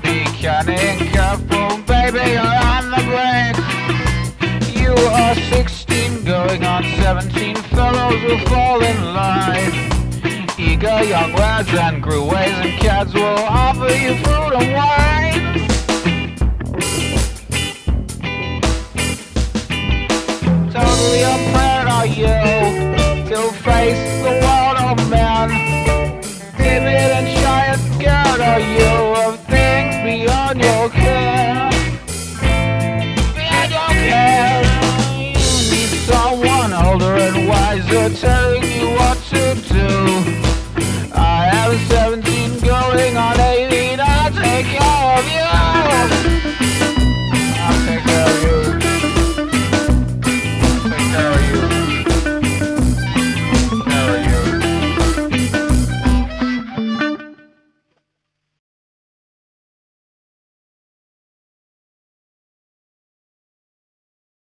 Cunning curveball, baby, you're on the brink. You are 16, going on 17. Fellows will fall in line. Eager young lads and grooways and cads will offer you food and wine. Totally unprepared are you to face the world, oh man. Timid and shy and scared are you